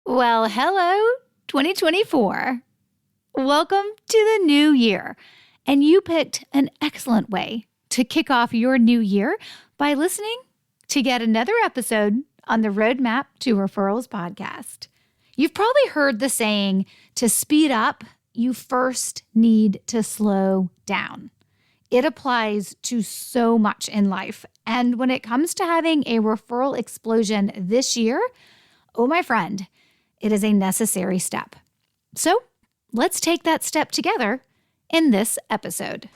Well, hello, 2024. Welcome to the new year. And you picked an excellent way to kick off your new year by listening to yet another episode on the Roadmap to Referrals podcast. You've probably heard the saying, to speed up, you first need to slow down. It applies to so much in life. And when it comes to having a referral explosion this year, oh, my friend, it is a necessary step. So let's take that step together in this episode.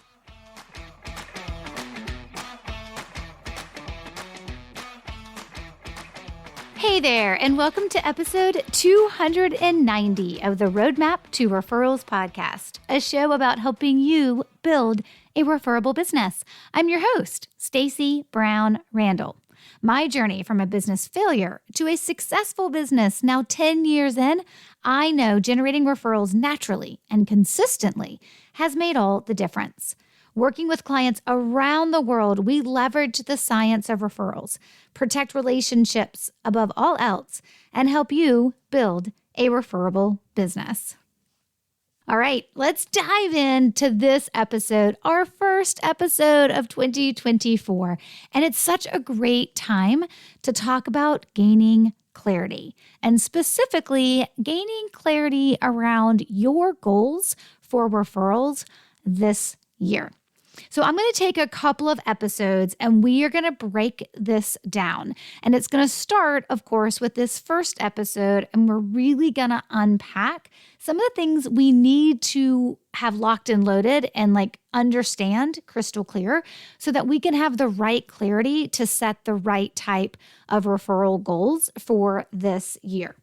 Hey there, and welcome to episode 290 of the Roadmap to Referrals podcast, a show about helping you build a referable business. I'm your host, Stacey Brown Randall. My journey from a business failure to a successful business now 10 years in, I know generating referrals naturally and consistently has made all the difference. Working with clients around the world, we leverage the science of referrals, protect relationships above all else, and help you build a referable business. All right, let's dive into this episode, our first episode of 2024. And it's such a great time to talk about gaining clarity, and specifically gaining clarity around your goals for referrals this year. So I'm going to take a couple of episodes and we are going to break this down. And it's going to start, of course, with this first episode, and we're really going to unpack some of the things we need to have locked and loaded and understand crystal clear so that we can have the right clarity to set the right type of referral goals for this year.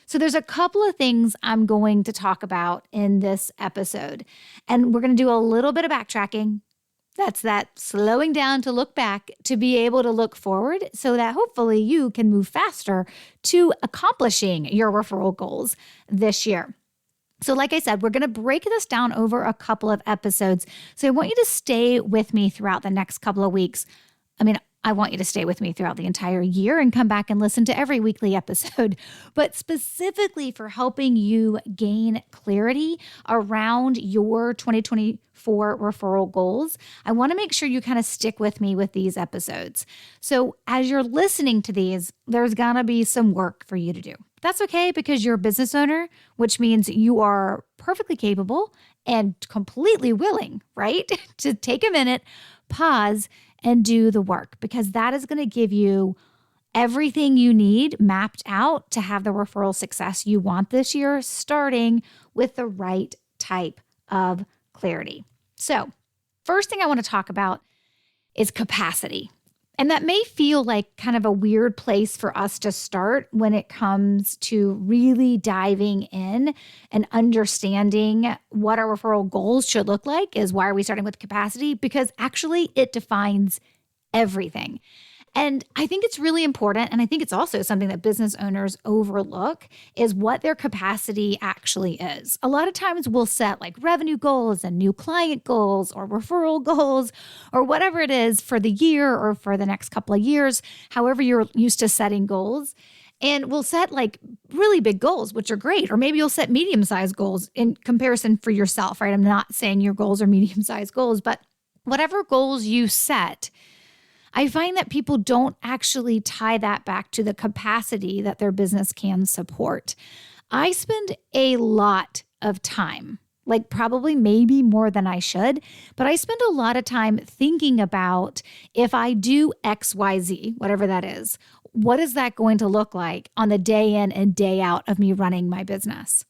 So there's a couple of things I'm going to talk about in this episode, and we're going to do a little bit of backtracking. That's that slowing down to look back to be able to look forward so that hopefully you can move faster to accomplishing your referral goals this year. So like I said, we're going to break this down over a couple of episodes. So I want you to stay with me throughout the next couple of weeks. I want you to stay with me throughout the entire year and come back and listen to every weekly episode, but specifically for helping you gain clarity around your 2024 referral goals, I want to make sure you kind of stick with me with these episodes. So as you're listening to these, there's going to be some work for you to do. That's okay because you're a business owner, which means you are perfectly capable and completely willing, right, to take a minute, pause, and do the work, because that is going to give you everything you need mapped out to have the referral success you want this year, starting with the right type of clarity. So first thing I want to talk about is capacity. And that may feel like kind of a weird place for us to start when it comes to really diving in and understanding what our referral goals should look like. Is why are we starting with capacity? Because actually it defines everything. And I think it's really important, and I think it's also something that business owners overlook, is what their capacity actually is. A lot of times we'll set revenue goals and new client goals or referral goals or whatever it is for the year or for the next couple of years, however you're used to setting goals. And we'll set really big goals, which are great. Or maybe you'll set medium-sized goals in comparison for yourself, right? I'm not saying your goals are medium-sized goals, but whatever goals you set, I find that people don't actually tie that back to the capacity that their business can support. I spend a lot of time, probably maybe more than I should, but I spend a lot of time thinking about, if I do X, Y, Z, whatever that is, what is that going to look like on the day in and day out of me running my business?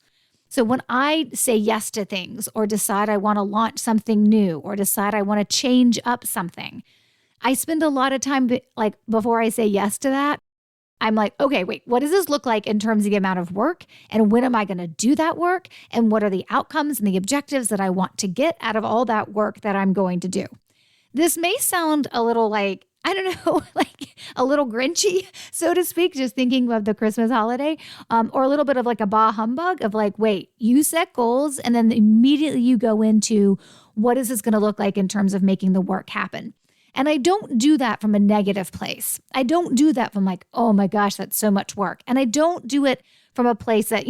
So when I say yes to things or decide I want to launch something new or decide I want to change up something, I spend a lot of time, before I say yes to that, I'm like, okay, wait, what does this look like in terms of the amount of work? And when am I going to do that work? And what are the outcomes and the objectives that I want to get out of all that work that I'm going to do? This may sound a little a little grinchy, so to speak, just thinking of the Christmas holiday, or a little bit of a bah humbug of wait, you set goals and then immediately you go into what is this going to look like in terms of making the work happen. And I don't do that from a negative place. I don't do that from like, oh my gosh, that's so much work. And I don't do it from a place that,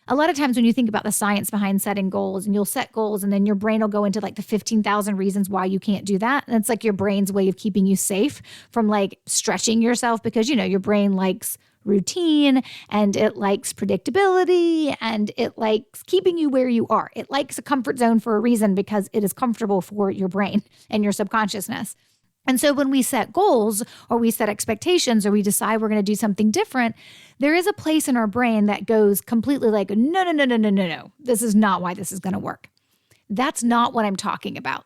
a lot of times when you think about the science behind setting goals and you'll set goals and then your brain will go into like the 15,000 reasons why you can't do that. And it's like your brain's way of keeping you safe from like stretching yourself because, your brain likes routine and it likes predictability and it likes keeping you where you are. It likes a comfort zone for a reason because it is comfortable for your brain and your subconsciousness. And so when we set goals or we set expectations or we decide we're going to do something different, there is a place in our brain that goes completely like, no. This is not why this is going to work. That's not what I'm talking about.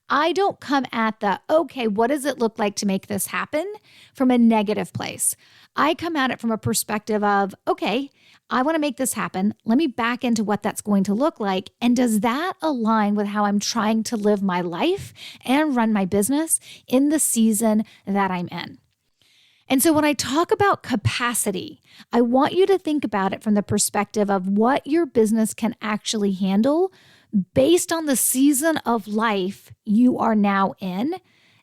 I don't come at okay, what does it look like to make this happen from a negative place? I come at it from a perspective of, okay, I want to make this happen. Let me back into what that's going to look like. And does that align with how I'm trying to live my life and run my business in the season that I'm in? And so when I talk about capacity, I want you to think about it from the perspective of what your business can actually handle based on the season of life you are now in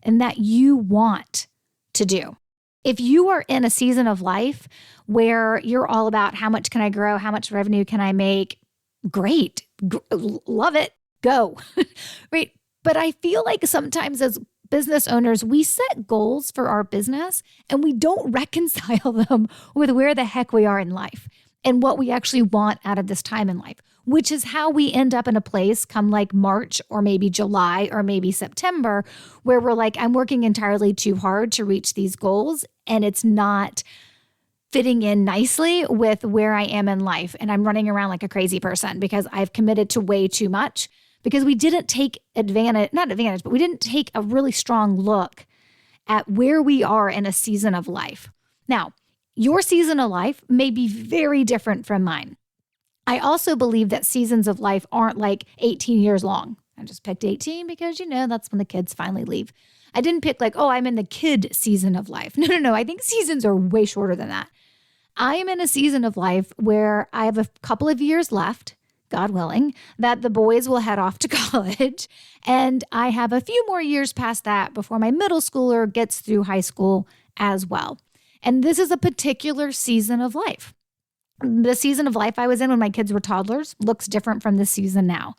and that you want to do. If you are in a season of life where you're all about how much can I grow, how much revenue can I make, great, love it, go, right? But I feel like sometimes as business owners, we set goals for our business and we don't reconcile them with where the heck we are in life and what we actually want out of this time in life, which is how we end up in a place come like March or maybe July or maybe September, where we're like, I'm working entirely too hard to reach these goals and it's not fitting in nicely with where I am in life. And I'm running around like a crazy person because I've committed to way too much because we didn't take but we didn't take a really strong look at where we are in a season of life. Now, your season of life may be very different from mine. I also believe that seasons of life aren't like 18 years long. I just picked 18 because, that's when the kids finally leave. I didn't pick like, oh, I'm in the kid season of life. No. I think seasons are way shorter than that. I am in a season of life where I have a couple of years left, God willing, that the boys will head off to college. And I have a few more years past that before my middle schooler gets through high school as well. And this is a particular season of life. The season of life I was in when my kids were toddlers looks different from this season now.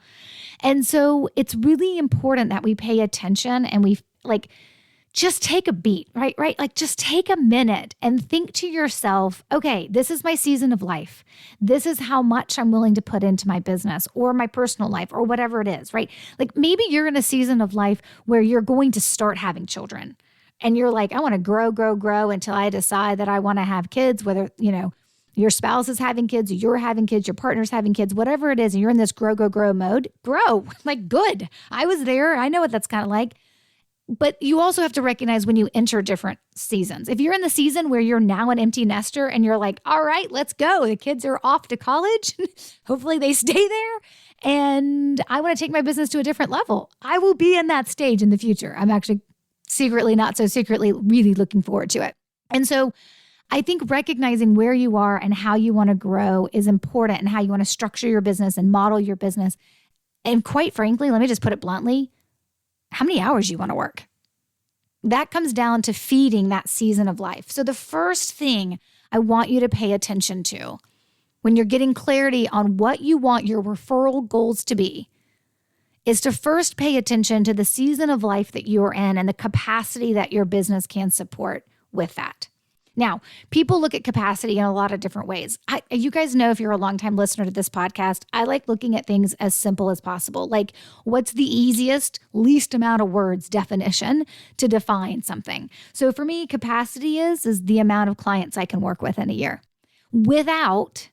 And so it's really important that we pay attention and we just take a beat, right? Like just take a minute and think to yourself, okay, this is my season of life. This is how much I'm willing to put into my business or my personal life or whatever it is, right? Like maybe you're in a season of life where you're going to start having children and you're like, I want to grow until I decide that I want to have kids, whether, your spouse is having kids, you're having kids, your partner's having kids, whatever it is, and you're in this grow mode, grow. Like, good. I was there. I know what that's kind of like. But you also have to recognize when you enter different seasons. If you're in the season where you're now an empty nester and you're like, all right, let's go. The kids are off to college. Hopefully they stay there. And I want to take my business to a different level. I will be in that stage in the future. I'm actually not so secretly really looking forward to it. And so I think recognizing where you are and how you want to grow is important and how you want to structure your business and model your business. And quite frankly, let me just put it bluntly, how many hours you want to work. That comes down to feeding that season of life. So the first thing I want you to pay attention to when you're getting clarity on what you want your referral goals to be is to first pay attention to the season of life that you're in and the capacity that your business can support with that. Now, people look at capacity in a lot of different ways. You guys know, if you're a longtime listener to this podcast, I like looking at things as simple as possible. Like, what's the easiest, least amount of words definition to define something? So for me, capacity is the amount of clients I can work with in a year without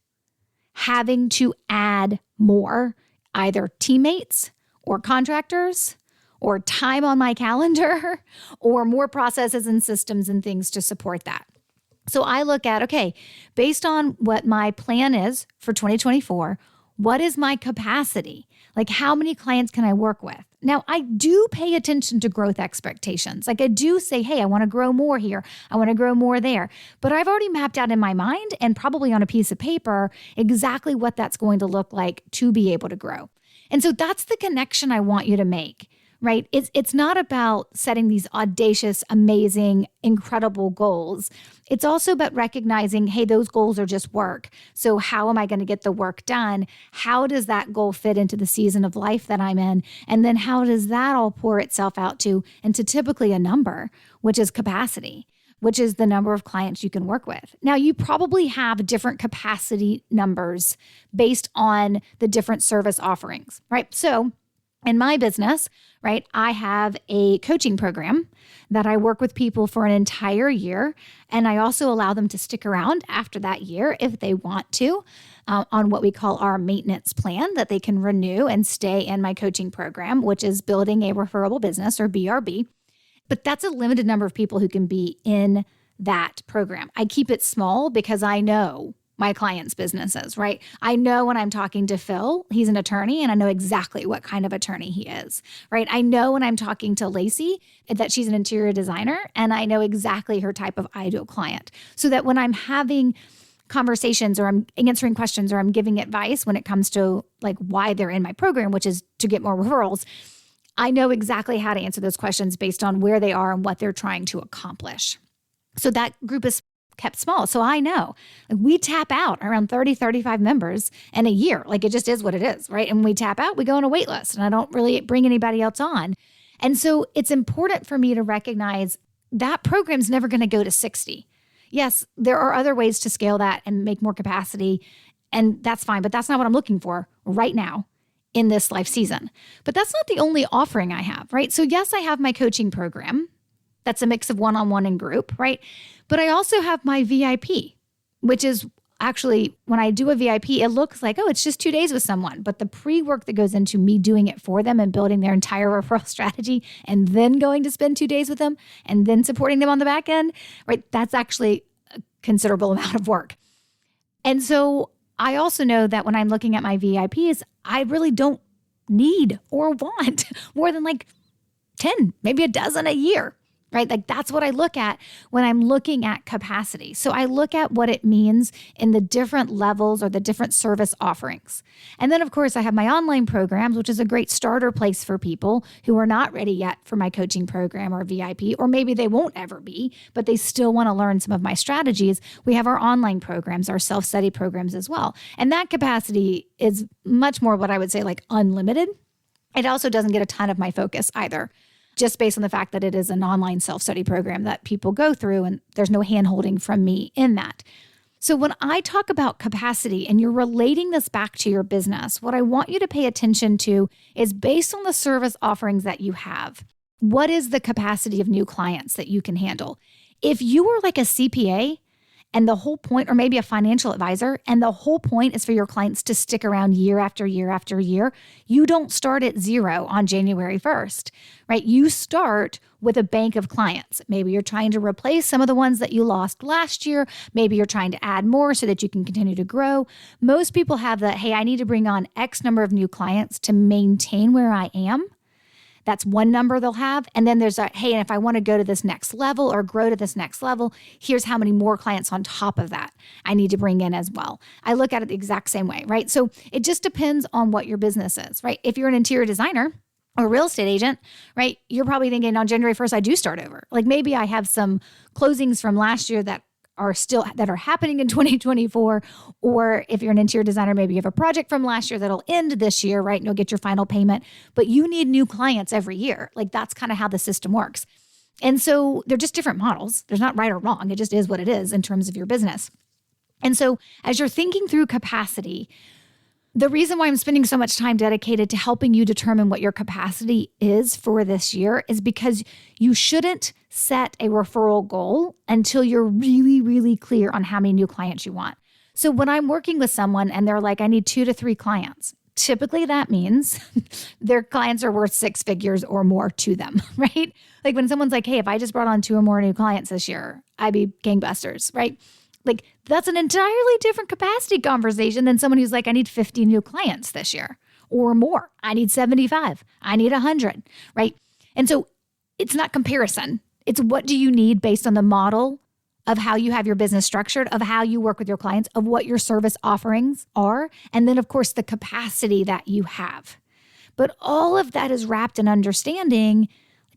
having to add more, either teammates or contractors or time on my calendar or more processes and systems and things to support that. So I look at, okay, based on what my plan is for 2024, what is my capacity? Like, how many clients can I work with? Now, I do pay attention to growth expectations. Like, I do say, hey, I want to grow more here. I want to grow more there. But I've already mapped out in my mind and probably on a piece of paper exactly what that's going to look like to be able to grow. And so that's the connection I want you to make. right? It's not about setting these audacious, amazing, incredible goals. It's also about recognizing, hey, those goals are just work. So how am I going to get the work done? How does that goal fit into the season of life that I'm in? And then how does that all pour itself out into typically a number, which is capacity, which is the number of clients you can work with. Now, you probably have different capacity numbers based on the different service offerings, right? So in my business, right, I have a coaching program that I work with people for an entire year. And I also allow them to stick around after that year if they want to on what we call our maintenance plan, that they can renew and stay in my coaching program, which is building a referable business, or BRB. But that's a limited number of people who can be in that program. I keep it small because I know my clients' businesses, right? I know when I'm talking to Phil, he's an attorney, and I know exactly what kind of attorney he is, right? I know when I'm talking to Lacey that she's an interior designer, and I know exactly her type of ideal client. So that when I'm having conversations or I'm answering questions or I'm giving advice when it comes to like why they're in my program, which is to get more referrals, I know exactly how to answer those questions based on where they are and what they're trying to accomplish. So that group is kept small. So I know we tap out around 30, 35 members in a year. Like it just is what it is, right? And when we tap out, we go on a wait list, and I don't really bring anybody else on. And so it's important for me to recognize that program's never going to go to 60. Yes, there are other ways to scale that and make more capacity, and that's fine, but that's not what I'm looking for right now in this life season. But that's not the only offering I have, right? So yes, I have my coaching program. That's a mix of one-on-one and group, right? But I also have my VIP, which is actually when I do a VIP, it looks like, oh, it's just 2 days with someone. But the pre-work that goes into me doing it for them and building their entire referral strategy and then going to spend 2 days with them and then supporting them on the back end, right? That's actually a considerable amount of work. And so I also know that when I'm looking at my VIPs, I really don't need or want more than like 10, maybe a dozen a year, right? Like that's what I look at when I'm looking at capacity. So I look at what it means in the different levels or the different service offerings. And then of course I have my online programs, which is a great starter place for people who are not ready yet for my coaching program or VIP, or maybe they won't ever be, but they still want to learn some of my strategies. We have our online programs, our self-study programs as well. And that capacity is much more what I would say like unlimited. It also doesn't get a ton of my focus either, just based on the fact that it is an online self-study program that people go through and there's no hand-holding from me in that. So when I talk about capacity and you're relating this back to your business, what I want you to pay attention to is based on the service offerings that you have. What is the capacity of new clients that you can handle? If you were like a CPA and the whole point, or maybe a financial advisor, and the whole point is for your clients to stick around year after year after year, you don't start at zero on January 1st, right? You start with a bank of clients. Maybe you're trying to replace some of the ones that you lost last year. Maybe you're trying to add more so that you can continue to grow. Most people have that, hey, I need to bring on X number of new clients to maintain where I am. That's one number they'll have. And then there's a, hey, and if I want to go to this next level or grow to this next level, here's how many more clients on top of that I need to bring in as well. I look at it the exact same way, right? So it just depends on what your business is, right? If you're an interior designer or a real estate agent, right, you're probably thinking on January 1st, I do start over. Like maybe I have some closings from last year that are happening in 2024. Or if you're an interior designer, maybe you have a project from last year that'll end this year, right? And you'll get your final payment, but you need new clients every year. Like that's kind of how the system works. And so they're just different models. There's not right or wrong. It just is what it is in terms of your business. And so as you're thinking through capacity, the reason why I'm spending so much time dedicated to helping you determine what your capacity is for this year is because you shouldn't set a referral goal until you're really, really clear on how many new clients you want. So when I'm working with someone and they're like, I need 2 to 3 clients, typically that means their clients are worth 6 figures or more to them, right? Like when someone's like, hey, if I just brought on 2 or more new clients this year, I'd be gangbusters, right? Like that's an entirely different capacity conversation than someone who's like, I need 50 new clients this year or more. I need 75. I need 100, right? And so it's not comparison. It's what do you need based on the model of how you have your business structured, of how you work with your clients, of what your service offerings are, and then of course the capacity that you have. But all of that is wrapped in understanding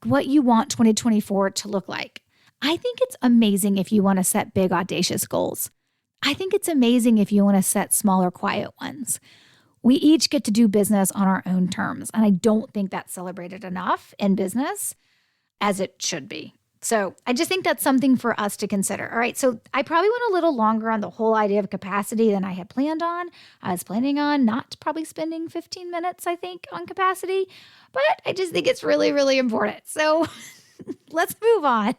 what you want 2024 to look like. I think it's amazing if you want to set big, audacious goals. I think it's amazing if you want to set smaller, quiet ones. We each get to do business on our own terms, and I don't think that's celebrated enough in business as it should be. So I just think that's something for us to consider. All right, so I probably went a little longer on the whole idea of capacity than I had planned on. I was planning on not probably spending 15 minutes, I think, on capacity, but I just think it's really, really important. So let's move on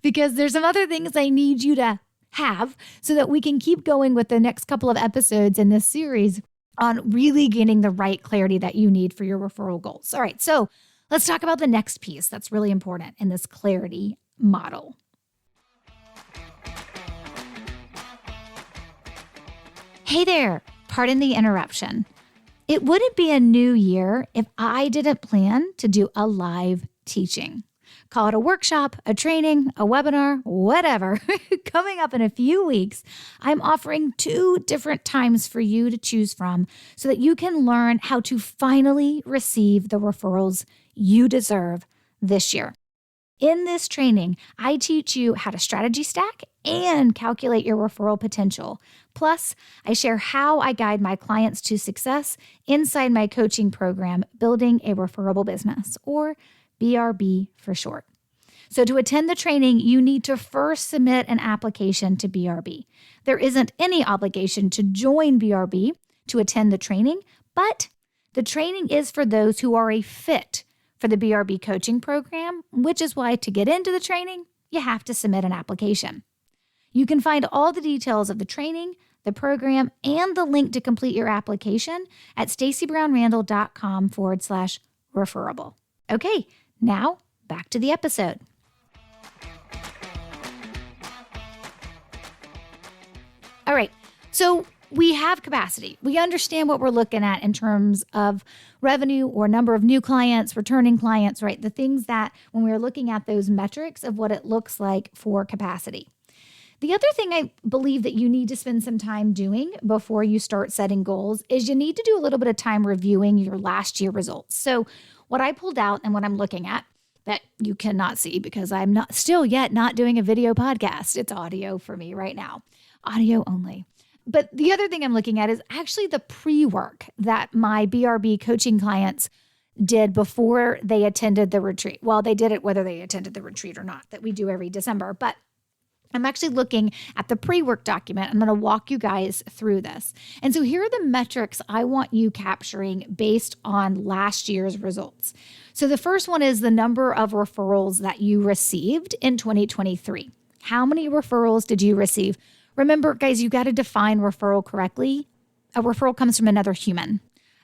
because there's some other things I need you to have so that we can keep going with the next couple of episodes in this series on really gaining the right clarity that you need for your referral goals. All right, so let's talk about the next piece that's really important in this clarity model. Hey there, pardon the interruption. It wouldn't be a new year if I didn't plan to do a live teaching. Call it a workshop, a training, a webinar, whatever. Coming up in a few weeks, I'm offering 2 different times for you to choose from so that you can learn how to finally receive the referrals you deserve this year. In this training, I teach you how to strategy stack and calculate your referral potential. Plus, I share how I guide my clients to success inside my coaching program, Building a Referable Business, or BRB for short. So to attend the training, you need to first submit an application to BRB. There isn't any obligation to join BRB to attend the training, but the training is for those who are a fit for the BRB coaching program, which is why to get into the training, you have to submit an application. You can find all the details of the training, the program, and the link to complete your application at stacybrownrandall.com/referable. Okay, now back to the episode. All right, so we have capacity. We understand what we're looking at in terms of revenue or number of new clients, returning clients, right? The things that when we're looking at those metrics of what it looks like for capacity. The other thing I believe that you need to spend some time doing before you start setting goals is you need to do a little bit of time reviewing your last year results. So what I pulled out and what I'm looking at that you cannot see because I'm not doing a video podcast. It's audio for me right now, audio only. But the other thing I'm looking at is actually the pre-work that my BRB coaching clients did before they attended the retreat. Well, they did it whether they attended the retreat or not, that we do every December. But I'm actually looking at the pre-work document. I'm going to walk you guys through this. And so here are the metrics I want you capturing based on last year's results. So the first one is the number of referrals that you received in 2023. How many referrals did you receive? Remember, guys, you got to define referral correctly. A referral comes from another human.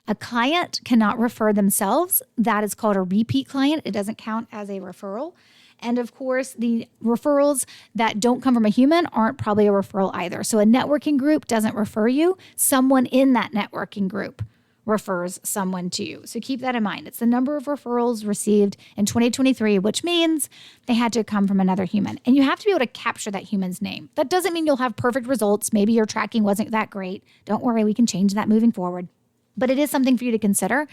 A client cannot refer themselves. That is called a repeat client. It doesn't count as a referral. And of course, the referrals that don't come from a human aren't probably a referral either. So a networking group doesn't refer you. Someone in that networking group refers someone to you. So keep that in mind. It's the number of referrals received in 2023, which means they had to come from another human. And you have to be able to capture that human's name. That doesn't mean you'll have perfect results. Maybe your tracking wasn't that great. Don't worry, we can change that moving forward. But it is something for you to consider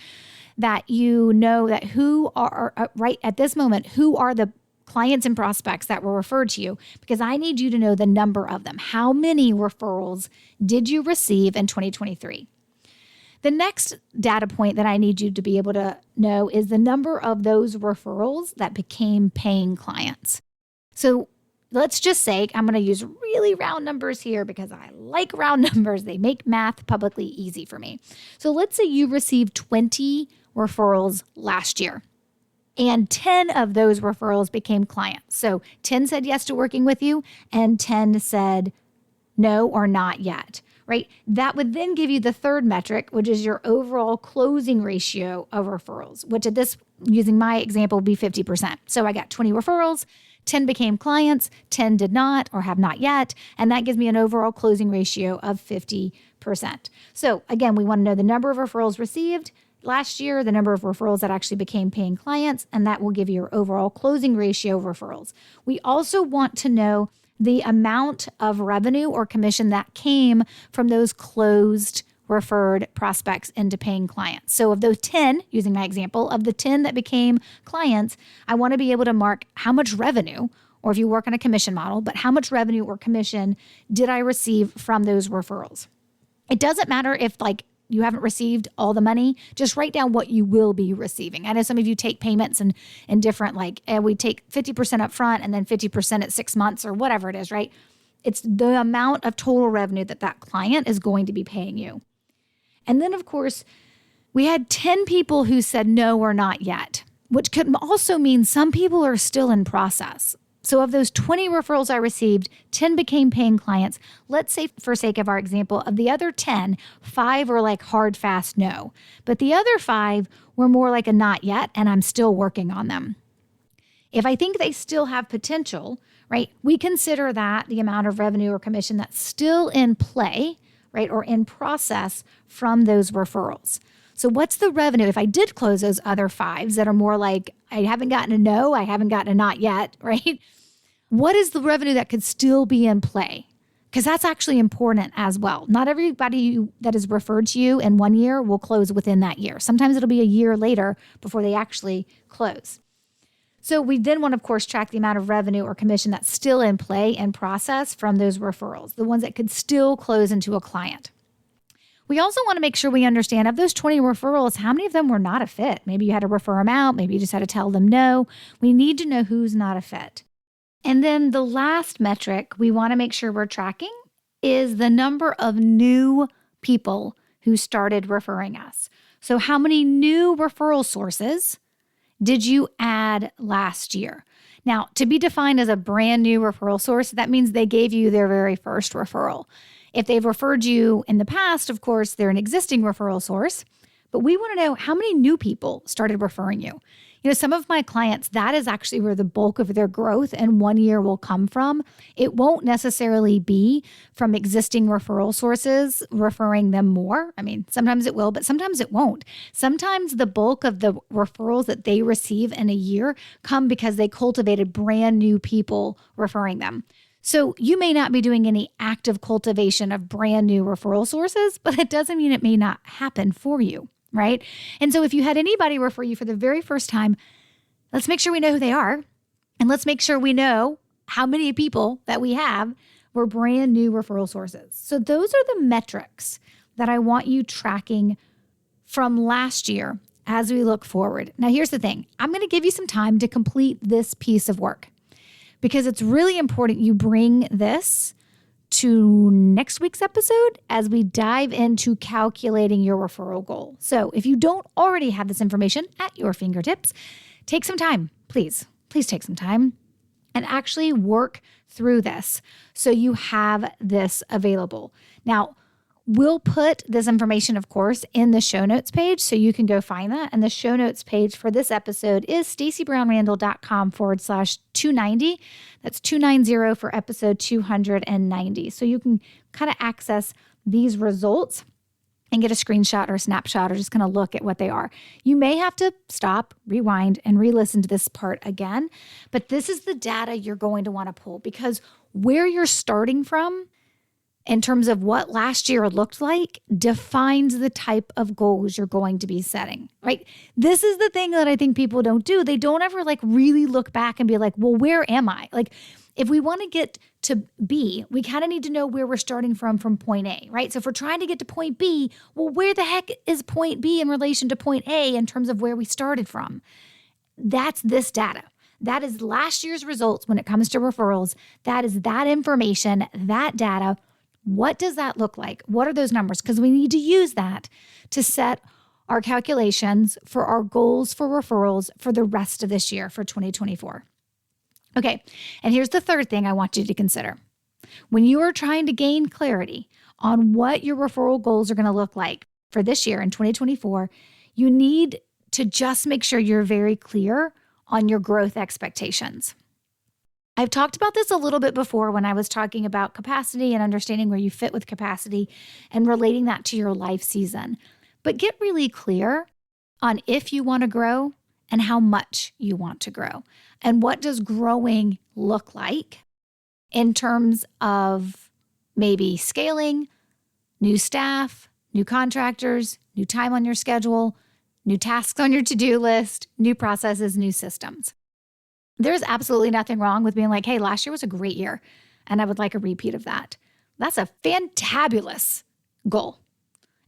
that you know that who are, right at this moment, who are the clients and prospects that were referred to you, because I need you to know the number of them. How many referrals did you receive in 2023? The next data point that I need you to be able to know is the number of those referrals that became paying clients. So let's just say, I'm going to use really round numbers here because I like round numbers. They make math publicly easy for me. So let's say you received 20 referrals last year. And 10 of those referrals became clients. So 10 said yes to working with you and 10 said no or not yet, right? That would then give you the third metric, which is your overall closing ratio of referrals, which at this, using my example, would be 50%. So I got 20 referrals, 10 became clients, 10 did not or have not yet, and that gives me an overall closing ratio of 50%. So again, we want to know the number of referrals received last year, the number of referrals that actually became paying clients, and that will give you your overall closing ratio of referrals. We also want to know the amount of revenue or commission that came from those closed referred prospects into paying clients. So of those 10, using my example, of the 10 that became clients, I want to be able to mark how much revenue, or if you work on a commission model, but how much revenue or commission did I receive from those referrals? It doesn't matter if you haven't received all the money, just write down what you will be receiving. I know some of you take payments and different, we take 50% up front and then 50% at 6 months or whatever it is, right? It's the amount of total revenue that client is going to be paying you. And then, of course, we had 10 people who said no or not yet, which could also mean some people are still in process. So of those 20 referrals I received, 10 became paying clients. Let's say, for sake of our example, of the other 10, 5 were hard, fast no. But the other 5 were more like a not yet, and I'm still working on them. If I think they still have potential, right, we consider that the amount of revenue or commission that's still in play, right, or in process from those referrals. So what's the revenue? If I did close those other 5s that are more like, I haven't gotten a no, I haven't gotten a not yet, right? What is the revenue that could still be in play? Because that's actually important as well. Not everybody that is referred to you in 1 year will close within that year. Sometimes it'll be a year later before they actually close. So we then want, of course, track the amount of revenue or commission that's still in play and process from those referrals, the ones that could still close into a client. We also want to make sure we understand of those 20 referrals, how many of them were not a fit? Maybe you had to refer them out. Maybe you just had to tell them no. We need to know who's not a fit. And then the last metric we want to make sure we're tracking is the number of new people who started referring us. So how many new referral sources did you add last year? Now, to be defined as a brand new referral source, that means they gave you their very first referral. If they've referred you in the past, of course, they're an existing referral source, but we want to know how many new people started referring you. Some of my clients, that is actually where the bulk of their growth in 1 year will come from. It won't necessarily be from existing referral sources referring them more. I mean, sometimes it will, but sometimes it won't. Sometimes the bulk of the referrals that they receive in a year come because they cultivated brand new people referring them. So you may not be doing any active cultivation of brand new referral sources, but it doesn't mean it may not happen for you, right? And so if you had anybody refer you for the very first time, let's make sure we know who they are. And let's make sure we know how many people that we have were brand new referral sources. So those are the metrics that I want you tracking from last year as we look forward. Now, here's the thing. I'm going to give you some time to complete this piece of work, because it's really important you bring this to next week's episode as we dive into calculating your referral goal. So if you don't already have this information at your fingertips, take some time, please take some time and actually work through this so you have this available. Now, we'll put this information, of course, in the show notes page so you can go find that. And the show notes page for this episode is stacybrownrandall.com/290. That's 290 for episode 290. So you can kind of access these results and get a screenshot or a snapshot or just kind of look at what they are. You may have to stop, rewind, and re-listen to this part again. But this is the data you're going to want to pull, because where you're starting from in terms of what last year looked like defines the type of goals you're going to be setting, right? This is the thing that I think people don't do. They don't ever really look back and be like, well, where am I? If we want to get to B, we kind of need to know where we're starting from point A, right? So if we're trying to get to point B, well, where the heck is point B in relation to point A in terms of where we started from? That's this data. That is last year's results when it comes to referrals. That is that information, that data. What does that look like? What are those numbers? Because we need to use that to set our calculations for our goals for referrals for the rest of this year, for 2024. Okay, and here's the third thing I want you to consider. When you are trying to gain clarity on what your referral goals are going to look like for this year in 2024, you need to just make sure you're very clear on your growth expectations. I've talked about this a little bit before when I was talking about capacity and understanding where you fit with capacity and relating that to your life season. But get really clear on if you want to grow and how much you want to grow. And what does growing look like in terms of maybe scaling, new staff, new contractors, new time on your schedule, new tasks on your to-do list, new processes, new systems. There's absolutely nothing wrong with being like, hey, last year was a great year, and I would like a repeat of that. That's a fantabulous goal.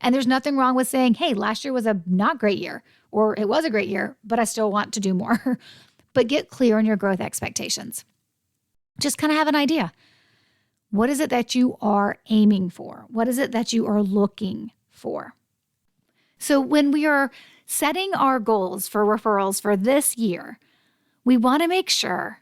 And there's nothing wrong with saying, hey, last year was a not great year, or it was a great year, but I still want to do more. But get clear on your growth expectations. Just kind of have an idea. What is it that you are aiming for? What is it that you are looking for? So when we are setting our goals for referrals for this year, we want to make sure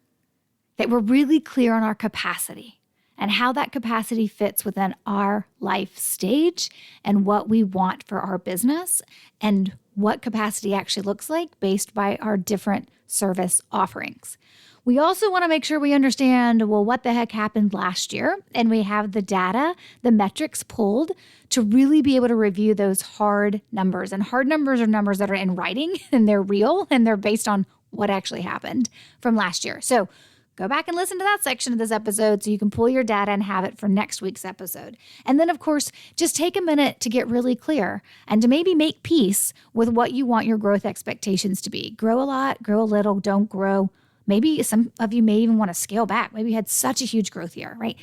that we're really clear on our capacity and how that capacity fits within our life stage and what we want for our business and what capacity actually looks like based by our different service offerings. We also want to make sure we understand, well, what the heck happened last year? And we have the data, the metrics pulled to really be able to review those hard numbers. And hard numbers are numbers that are in writing and they're real and they're based on what actually happened from last year. So go back and listen to that section of this episode so you can pull your data and have it for next week's episode. And then, of course, just take a minute to get really clear and to maybe make peace with what you want your growth expectations to be. Grow a lot, grow a little, don't grow. Maybe some of you may even want to scale back. Maybe you had such a huge growth year, right?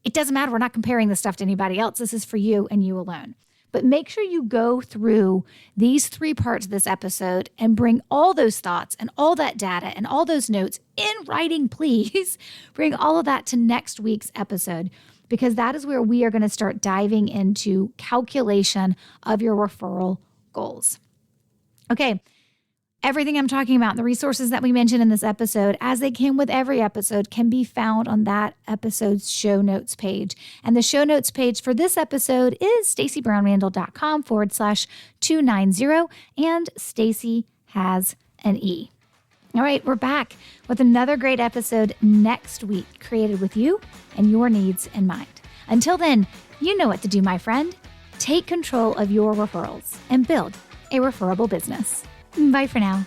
It doesn't matter. We're not comparing this stuff to anybody else. This is for you and you alone. But make sure you go through these 3 parts of this episode and bring all those thoughts and all that data and all those notes in writing, please. Bring all of that to next week's episode, because that is where we are going to start diving into calculation of your referral goals. Okay. Everything I'm talking about, the resources that we mentioned in this episode, as they can with every episode, can be found on that episode's show notes page. And the show notes page for this episode is stacybrownrandall.com/290. And Stacy has an E. All right, we're back with another great episode next week, created with you and your needs in mind. Until then, you know what to do, my friend. Take control of your referrals and build a referable business. Bye for now.